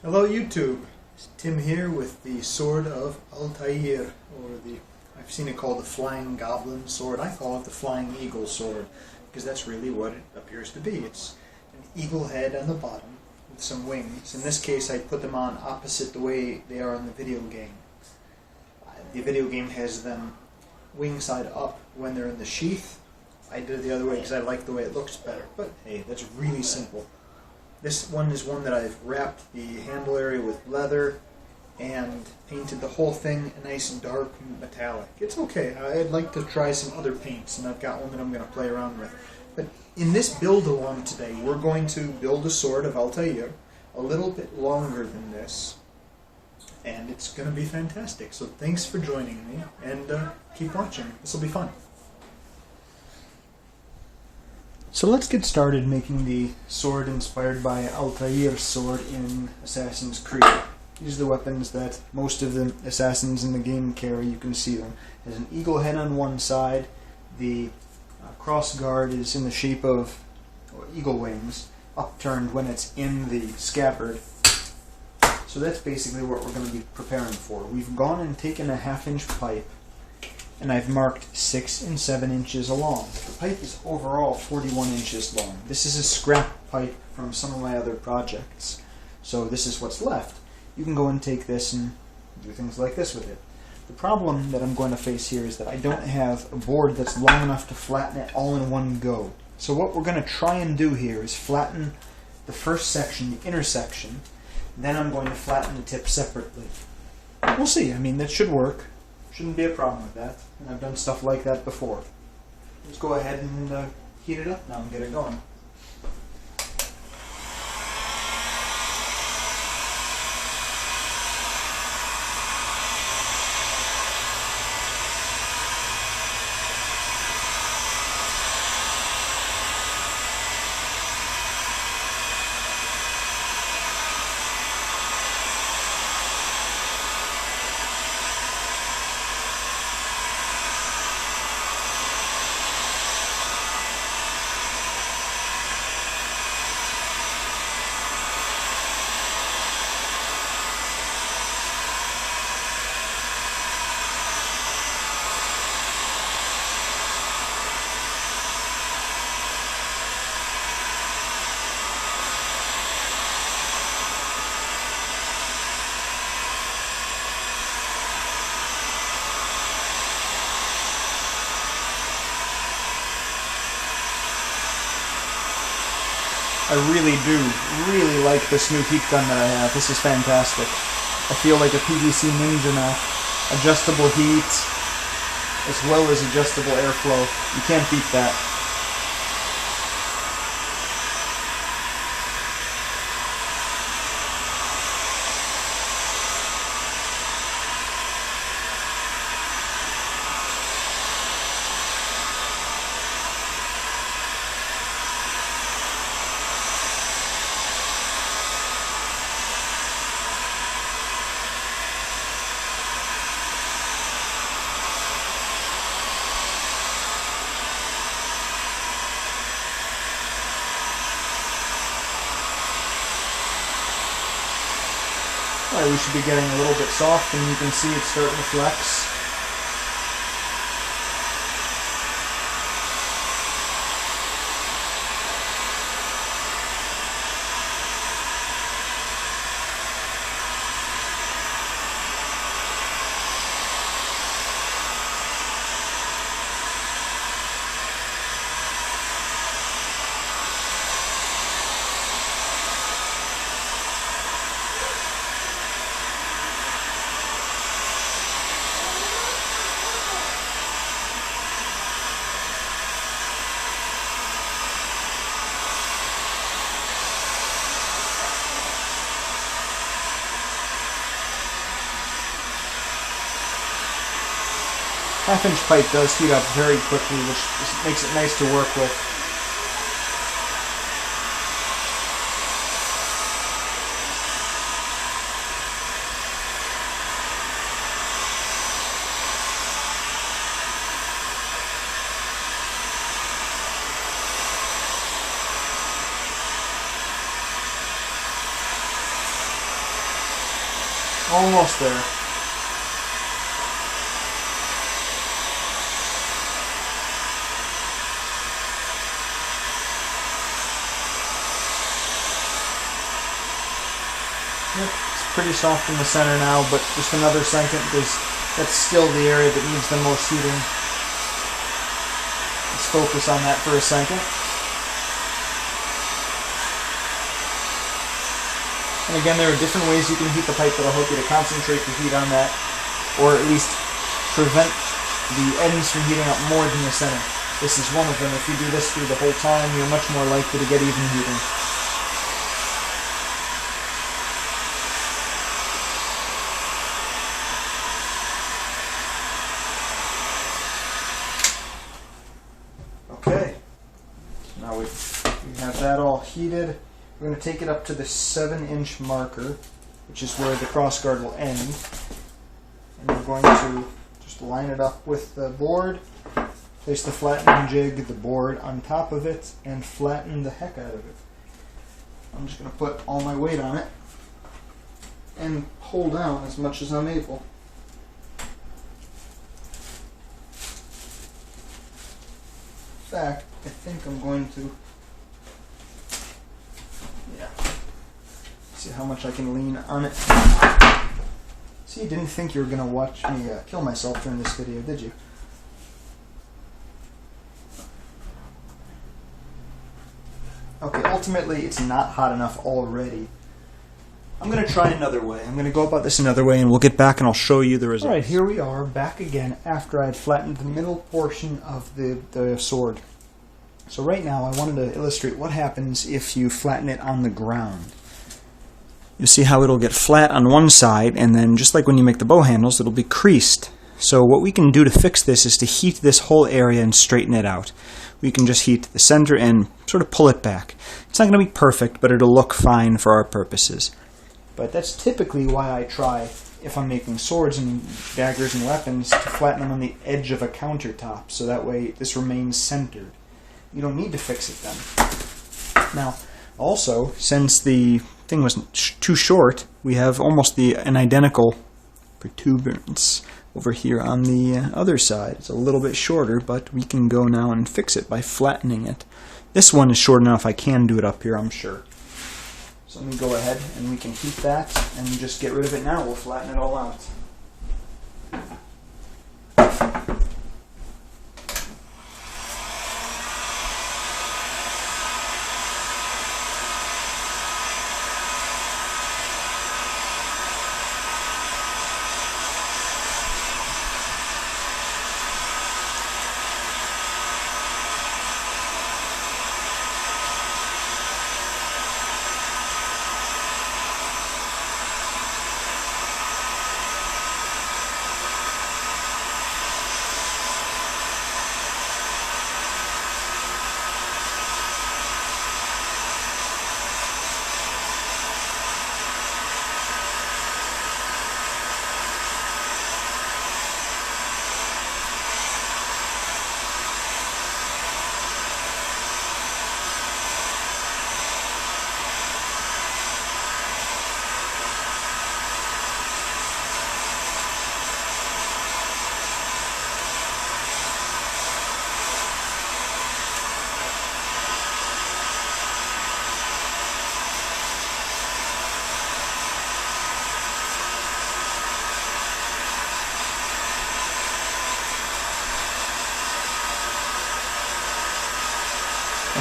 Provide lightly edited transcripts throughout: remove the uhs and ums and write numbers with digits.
Hello YouTube, it's Tim here with the Sword of Altair, I've seen it called the Flying Goblin Sword. I call it the Flying Eagle Sword, because that's really what it appears to be. It's an eagle head on the bottom with some wings. In this case I put them on opposite the way they are in the video game. The video game has them wing side up when they're in the sheath. I did it the other way because I like the way it looks better, but hey, that's really simple. This one is one that I've wrapped the handle area with leather and painted the whole thing a nice dark metallic. It's okay. I'd like to try some other paints, and I've got one that I'm going to play around with. But in this build along today, we're going to build a Sword of Altair, a little bit longer than this, and it's going to be fantastic. So thanks for joining me, and keep watching. This will be fun. So let's get started making the sword inspired by Altair's sword in Assassin's Creed. These are the weapons that most of the assassins in the game carry. You can see them. There's an eagle head on one side. The cross guard is in the shape of eagle wings, upturned when it's in the scabbard. So that's basically what we're going to be preparing for. We've gone and taken a 1/2-inch pipe, and I've marked 6 and 7 inches along. The pipe is overall 41 inches long. This is a scrap pipe from some of my other projects. So this is what's left. You can go and take this and do things like this with it. The problem that I'm going to face here is that I don't have a board that's long enough to flatten it all in one go. So what we're going to try and do here is flatten the first section, the inner section, then I'm going to flatten the tip separately. We'll see. I mean, that should work. Shouldn't be a problem with that, and I've done stuff like that before. Let's go ahead and heat it up now and get it going. I really like this new heat gun that I have. This is fantastic. I feel like a PVC ninja now. Adjustable heat, as well as adjustable airflow. You can't beat that. We should be getting a little bit soft, and you can see it's starting to flex. Half-inch pipe does heat up very quickly, which makes it nice to work with. Almost there. Yep, it's pretty soft in the center now, but just another second because that's still the area that needs the most heating. Let's focus on that for a second. And again, there are different ways you can heat the pipe that'll help you to concentrate the heat on that, or at least prevent the ends from heating up more than the center. This is one of them. If you do this through the whole time, you're much more likely to get even heating. Okay, so now we have that all heated. We're going to take it up to the 7-inch marker, which is where the crossguard will end. And we're going to just line it up with the board, place the flattening jig, the board on top of it, and flatten the heck out of it. I'm just going to put all my weight on it and pull down as much as I'm able. In fact, I think I'm going to see how much I can lean on it. See, you didn't think you were going to watch me kill myself during this video, did you? Okay, ultimately it's not hot enough already. I'm going to try another way. I'm going to go about this another way, and we'll get back and I'll show you the results. Alright, here we are, back again after I had flattened the middle portion of the sword. So right now I wanted to illustrate what happens if you flatten it on the ground. You'll see how it'll get flat on one side, and then just like when you make the bow handles, it'll be creased. So what we can do to fix this is to heat this whole area and straighten it out. We can just heat the center and sort of pull it back. It's not going to be perfect, but it'll look fine for our purposes. But that's typically why I try, if I'm making swords and daggers and weapons, to flatten them on the edge of a countertop, so that way this remains centered. You don't need to fix it then. Now, also, since the thing was too short, we have almost an identical protuberance over here on the other side. It's a little bit shorter, but we can go now and fix it by flattening it. This one is short enough I can do it up here, I'm sure. So let me go ahead and we can heat that and just get rid of it now. We'll flatten it all out.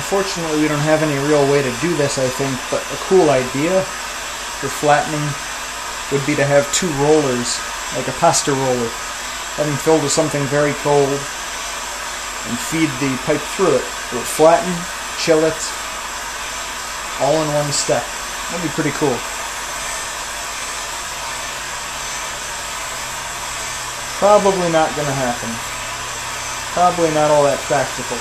Unfortunately, we don't have any real way to do this, I think, but a cool idea for flattening would be to have two rollers, like a pasta roller, have them filled with something very cold, and feed the pipe through it. It would flatten, chill it, all in one step. That'd be pretty cool. Probably not going to happen. Probably not all that practical.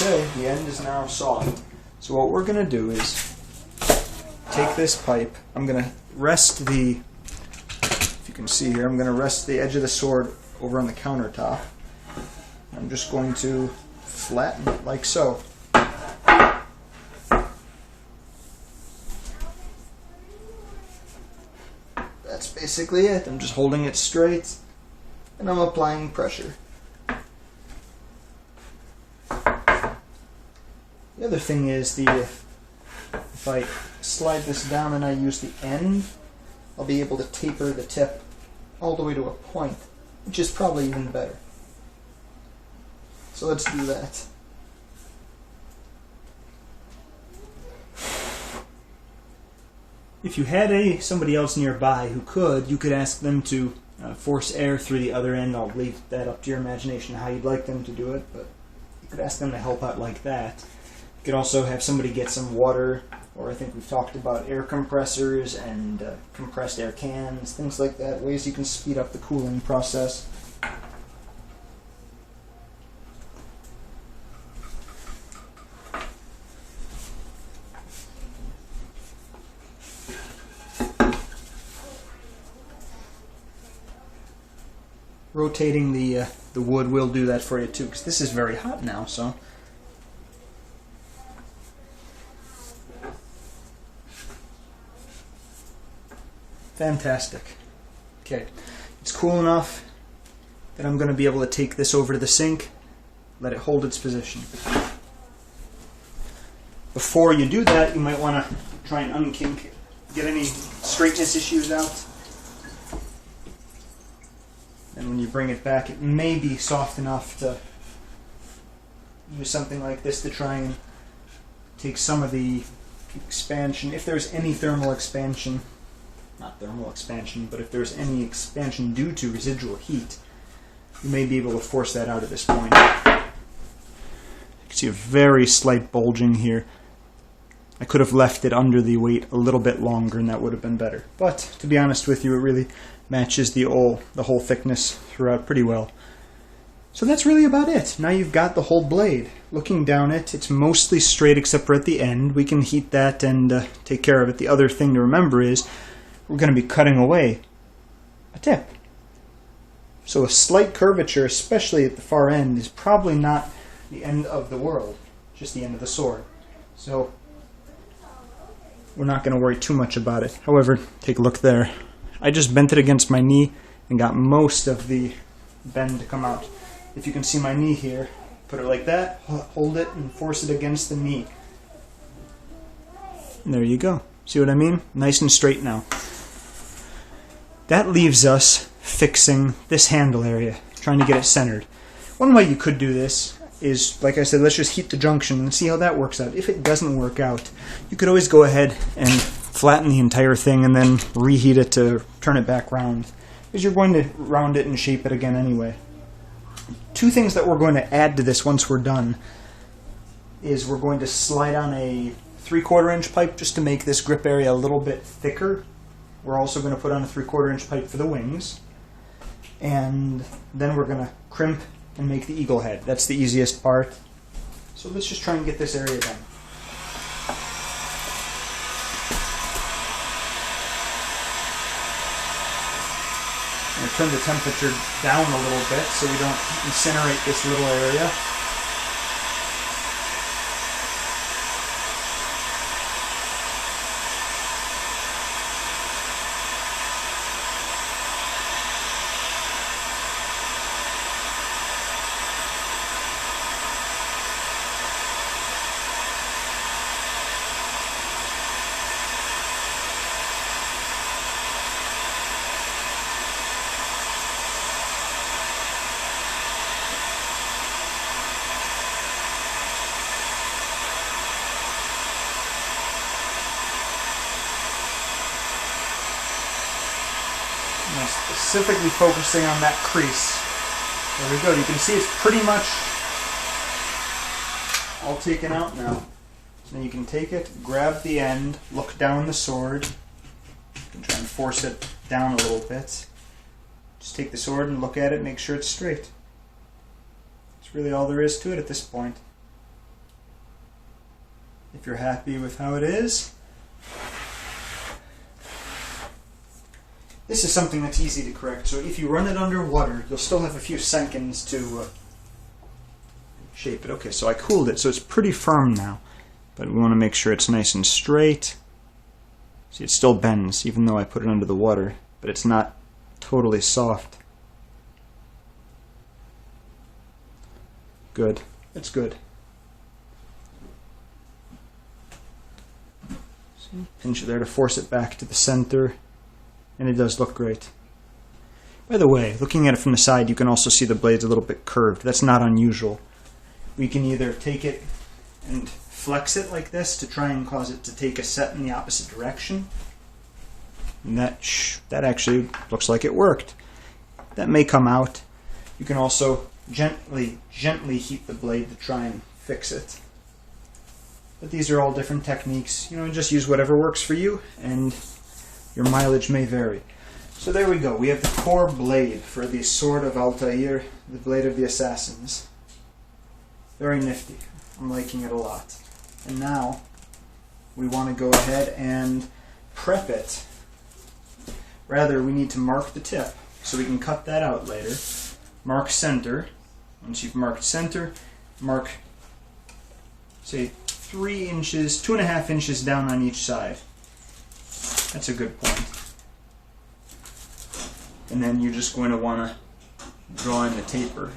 Okay, the end is now soft. So what we're going to do is take this pipe. I'm going to rest the, if you can see here, I'm going to rest the edge of the sword over on the countertop. I'm just going to flatten it like so. And basically it. I'm just holding it straight and I'm applying pressure. The other thing is if I slide this down and I use the end, I'll be able to taper the tip all the way to a point, which is probably even better. So let's do that. If you had somebody else nearby who could, you could ask them to force air through the other end. I'll leave that up to your imagination how you'd like them to do it, but you could ask them to help out like that. You could also have somebody get some water, or I think we've talked about air compressors and compressed air cans, things like that, ways you can speed up the cooling process. Rotating the wood will do that for you too, because this is very hot now, so. Fantastic. Okay, it's cool enough that I'm going to be able to take this over to the sink, let it hold its position. Before you do that, you might want to try and unkink it, get any straightness issues out. And when you bring it back, it may be soft enough to use something like this to try and take some of the expansion, if there's any thermal expansion, not thermal expansion, but if there's any expansion due to residual heat, you may be able to force that out at this point. You can see a very slight bulging here. I could have left it under the weight a little bit longer and that would have been better. But to be honest with you, it really matches the whole thickness throughout pretty well. So that's really about it. Now you've got the whole blade. Looking down it, it's mostly straight except for at the end. We can heat that and take care of it. The other thing to remember is we're going to be cutting away a tip. So a slight curvature, especially at the far end, is probably not the end of the world, just the end of the sword. So we're not going to worry too much about it. However, take a look there. I just bent it against my knee and got most of the bend to come out. If you can see my knee here, put it like that, hold it and force it against the knee. And there you go. See what I mean? Nice and straight now. That leaves us fixing this handle area, trying to get it centered. One way you could do this is, like I said, let's just heat the junction and see how that works out. If it doesn't work out, you could always go ahead and flatten the entire thing and then reheat it to turn it back round, because you're going to round it and shape it again anyway. Two things that we're going to add to this once we're done is we're going to slide on a 3/4 inch pipe just to make this grip area a little bit thicker. We're also going to put on a 3/4 inch pipe for the wings, and then we're going to crimp and make the eagle head. That's the easiest part. So let's just try and get this area done. I'm going to turn the temperature down a little bit so we don't incinerate this little area. Specifically focusing on that crease. There we go. You can see it's pretty much all taken out now. Then you can take it, grab the end, look down the sword. You can try and force it down a little bit. Just take the sword and look at it, make sure it's straight. That's really all there is to it at this point. If you're happy with how it is, this is something that's easy to correct. So if you run it under water, you'll still have a few seconds to shape it. Okay, so I cooled it, so it's pretty firm now. But we want to make sure it's nice and straight. See, it still bends, even though I put it under the water. but it's not totally soft. Good. It's good. See? Pinch it there to force it back to the center, and it does look great. By the way, looking at it from the side, you can also see the blade's a little bit curved. That's not unusual. We can either take it and flex it like this to try and cause it to take a set in the opposite direction. And that actually looks like it worked. That may come out. You can also gently heat the blade to try and fix it. But these are all different techniques. Just use whatever works for you, and your mileage may vary. So there we go. We have the core blade for the Sword of Altair, the blade of the assassins. Very nifty. I'm liking it a lot. And now we want to go ahead and prep it. Rather, we need to mark the tip so we can cut that out later. Mark center. Once you've marked center, mark, say, 3 inches, 2.5 inches down on each side. That's a good point. And then you're just going to want to draw in the taper.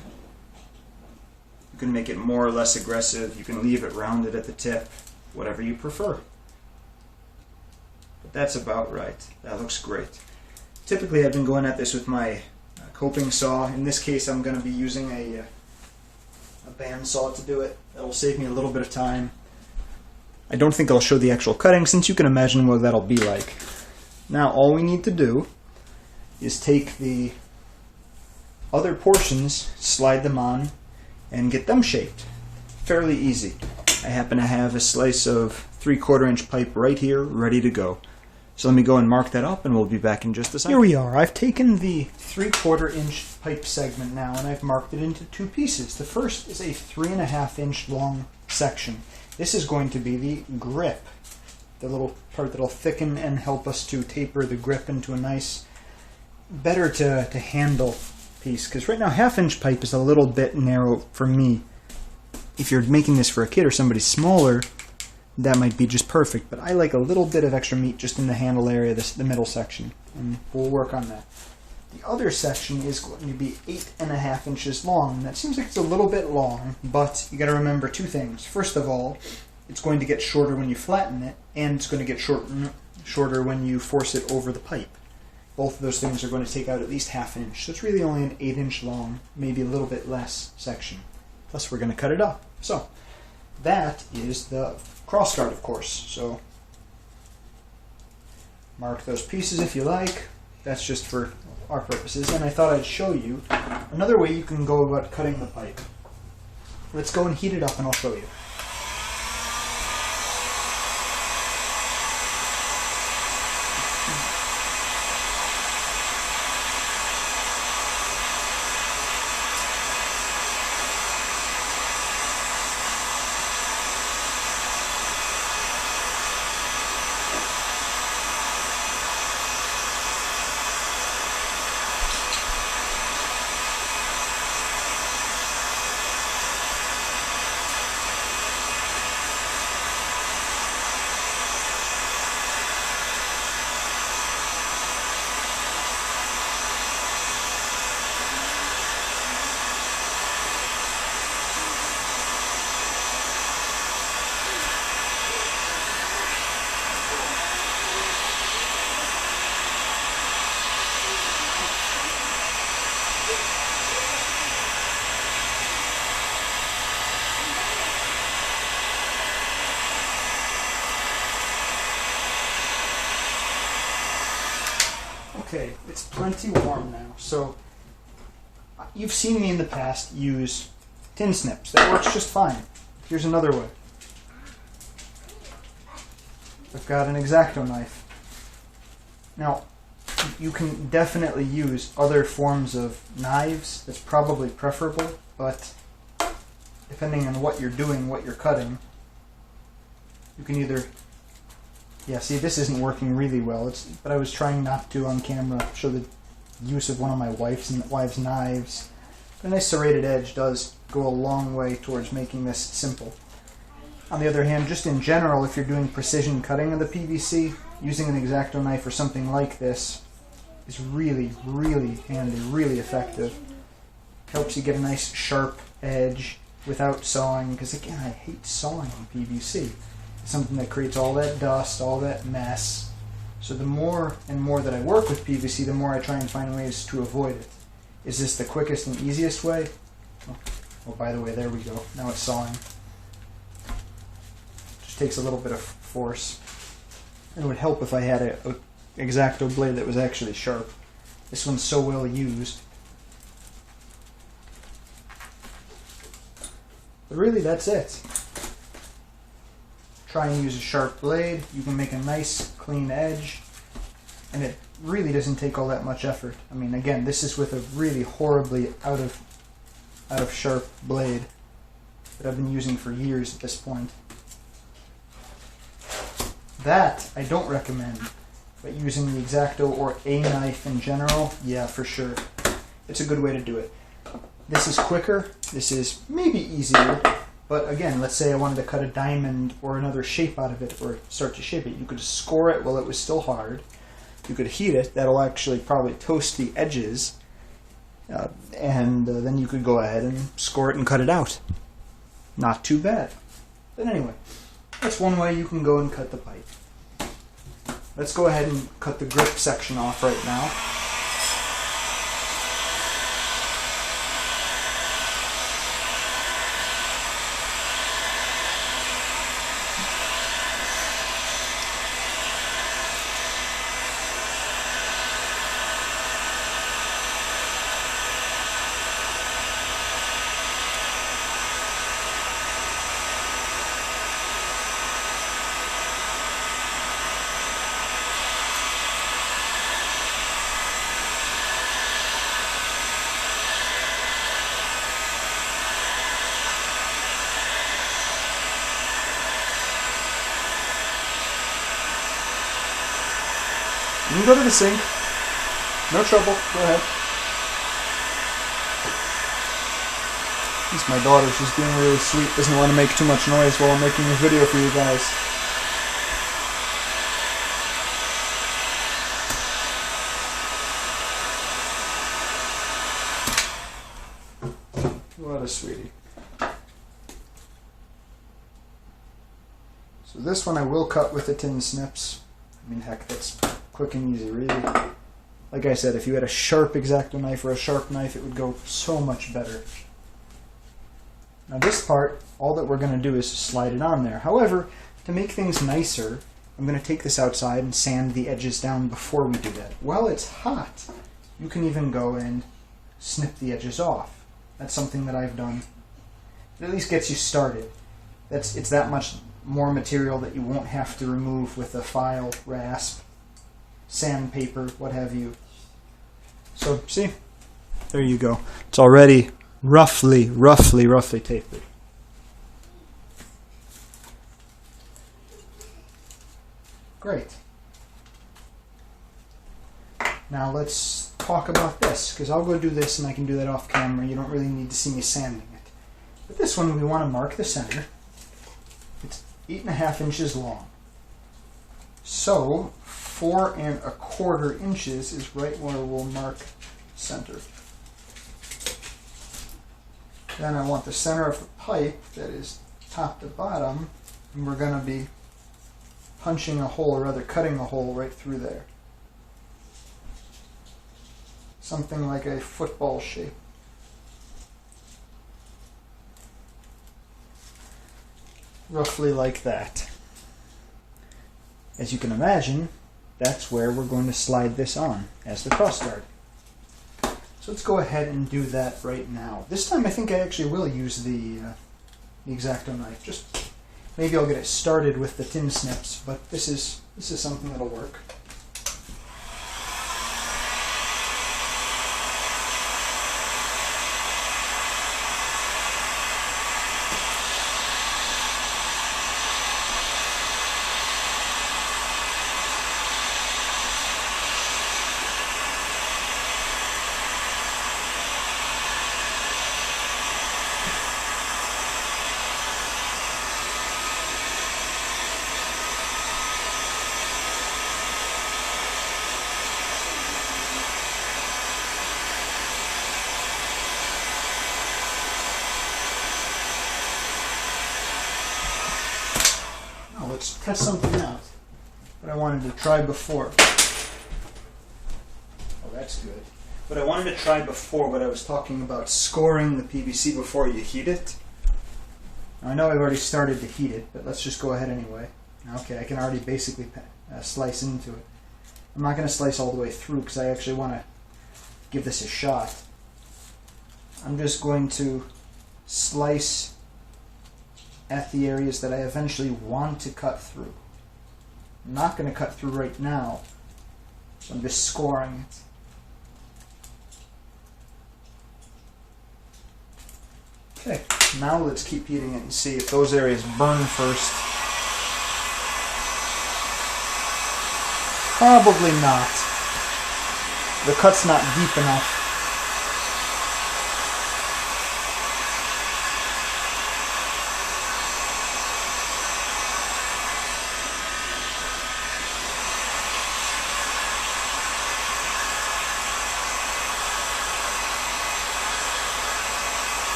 You can make it more or less aggressive. You can leave it rounded at the tip, whatever you prefer. But that's about right. That looks great. Typically I've been going at this with my coping saw. In this case I'm going to be using a bandsaw to do it. That will save me a little bit of time. I don't think I'll show the actual cutting, since you can imagine what that'll be like. Now all we need to do is take the other portions, slide them on, and get them shaped. Fairly easy. I happen to have a slice of 3/4 inch pipe right here, ready to go. So let me go and mark that up, and we'll be back in just a second. Here we are. I've taken the 3/4 inch pipe segment now, and I've marked it into 2 pieces. The first is a 3.5 inch long section. This is going to be the grip, the little part that'll thicken and help us to taper the grip into a nice, better to handle piece. Because right now 1/2 inch pipe is a little bit narrow for me. If you're making this for a kid or somebody smaller, that might be just perfect. But I like a little bit of extra meat just in the handle area, the middle section, and we'll work on that. The other section is going to be 8.5 inches long. And that seems like it's a little bit long, but you got to remember 2 things. First of all, it's going to get shorter when you flatten it, and it's going to get shorter when you force it over the pipe. Both of those things are going to take out at least 1/2 inch. So it's really only an 8 inch long, maybe a little bit less section. Plus we're going to cut it up. So that is the crossguard, of course. So mark those pieces if you like. That's just for our purposes. And I thought I'd show you another way you can go about cutting the pipe. Let's go and heat it up and I'll show you. Okay, it's plenty warm now. So you've seen me in the past use tin snips. That works just fine. Here's another way. I've got an X-Acto knife. Now, you can definitely use other forms of knives. That's probably preferable, but depending on what you're doing, what you're cutting, you can either... Yeah, see, this isn't working really well, but I was trying not to on camera show the use of one of my wife's knives. A nice serrated edge does go a long way towards making this simple. On the other hand, just in general, if you're doing precision cutting of the PVC, using an X-Acto knife or something like this is really, really handy, really effective. Helps you get a nice sharp edge without sawing, because again, I hate sawing PVC. It's something that creates all that dust, all that mess. So the more and more that I work with PVC, the more I try and find ways to avoid it. Is this the quickest and easiest way? Oh, by the way, there we go. Now it's sawing. Just takes a little bit of force. It would help if I had a X-Acto blade that was actually sharp. This one's so well used. But really, that's it. Try and use a sharp blade. You can make a nice, clean edge. And it really doesn't take all that much effort. I mean, again, this is with a really horribly out of sharp blade that I've been using for years at this point. That I don't recommend, but using the X-Acto or a knife in general, yeah, for sure. It's a good way to do it. This is quicker, this is maybe easier, but again, let's say I wanted to cut a diamond or another shape out of it, or start to shape it. You could just score it while it was still hard. You could heat it, that'll actually probably toast the edges, and then you could go ahead and score it and cut it out. Not too bad. But anyway, that's one way you can go and cut the pipe. Let's go ahead and cut the grip section off right now. You can go to the sink. No trouble. Go ahead. At least my daughter, she's being really sweet. Doesn't want to make too much noise while I'm making a video for you guys. What a sweetie. So this one I will cut with the tin snips. I mean, heck, that's quick and easy, really. Like I said, if you had a sharp X-Acto knife or a sharp knife, it would go so much better. Now this part, all that we're going to do is slide it on there. However, to make things nicer, I'm going to take this outside and sand the edges down before we do that. While it's hot, you can even go and snip the edges off. That's something that I've done. It at least gets you started. It's that much more material that you won't have to remove with a file, rasp, sandpaper, what have you. So, see? There you go. It's already roughly tapered. Great. Now let's talk about this, because I'll go do this and I can do that off camera. You don't really need to see me sanding it. But this one, we want to mark the center. It's 8.5 inches long. So 4 1/4 inches is right where we'll mark center. Then I want the center of the pipe, that is top to bottom, and we're going to be punching a hole, or rather cutting a hole right through there. Something like a football shape. Roughly like that. As you can imagine, that's where we're going to slide this on as the crossguard. So let's go ahead and do that right now. This time I think I actually will use the X-Acto knife. Just maybe I'll get it started with the tin snips, but this is something that'll work. let's test something out that I wanted to try before. Oh, that's good. What I wanted to try before, what I was talking about scoring the PVC before you heat it. Now, I know I've already started to heat it, but let's just go ahead anyway. Okay, I can already basically slice into it. I'm not going to slice all the way through because I actually want to give this a shot. I'm just going to slice at the areas that I eventually want to cut through. I'm not going to cut through right now, so I'm just scoring it. Okay, now let's keep heating it and see if those areas burn first. Probably not. The cut's not deep enough.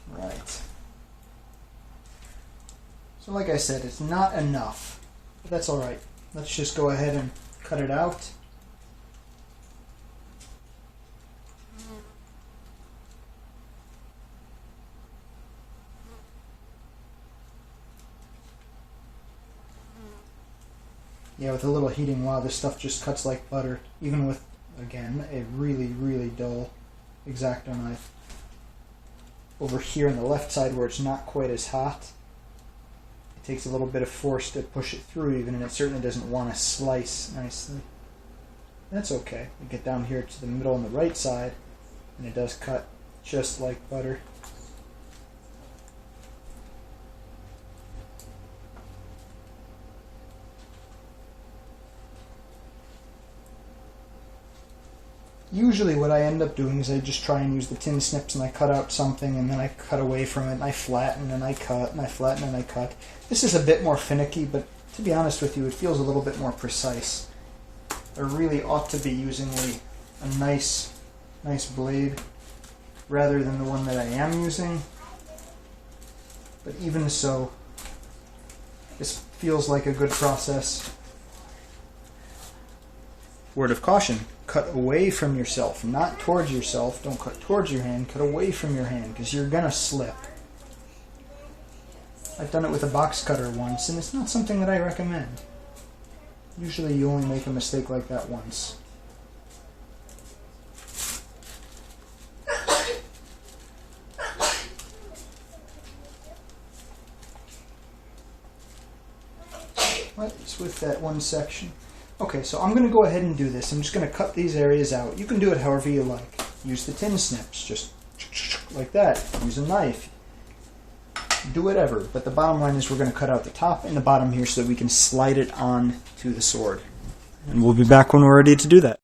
Right. So like I said, it's not enough, but that's alright. Let's just go ahead and cut it out. Yeah, with a little heating, wow, this stuff just cuts like butter, even with, again, a really, really dull X-Acto knife. Over here on the left side where it's not quite as hot, it takes a little bit of force to push it through even, and it certainly doesn't want to slice nicely. That's okay. We get down here to the middle on the right side, and it does cut just like butter. Usually what I end up doing is I just try and use the tin snips and I cut out something and then I cut away from it and I flatten and I cut and I flatten and I cut. This is a bit more finicky, but to be honest with you, it feels a little bit more precise. I really ought to be using a nice blade rather than the one that I am using. But even so, this feels like a good process. Word of caution. Cut away from yourself, not towards yourself. Don't cut towards your hand, cut away from your hand, because you're going to slip. I've done it with a box cutter once, and it's not something that I recommend. Usually you only make a mistake like that once. What is with that one section? Okay, so I'm going to go ahead and do this. I'm just going to cut these areas out. You can do it however you like. Use the tin snips, just like that. Use a knife. Do whatever. But the bottom line is we're going to cut out the top and the bottom here so that we can slide it on to the sword. And we'll be back when we're ready to do that.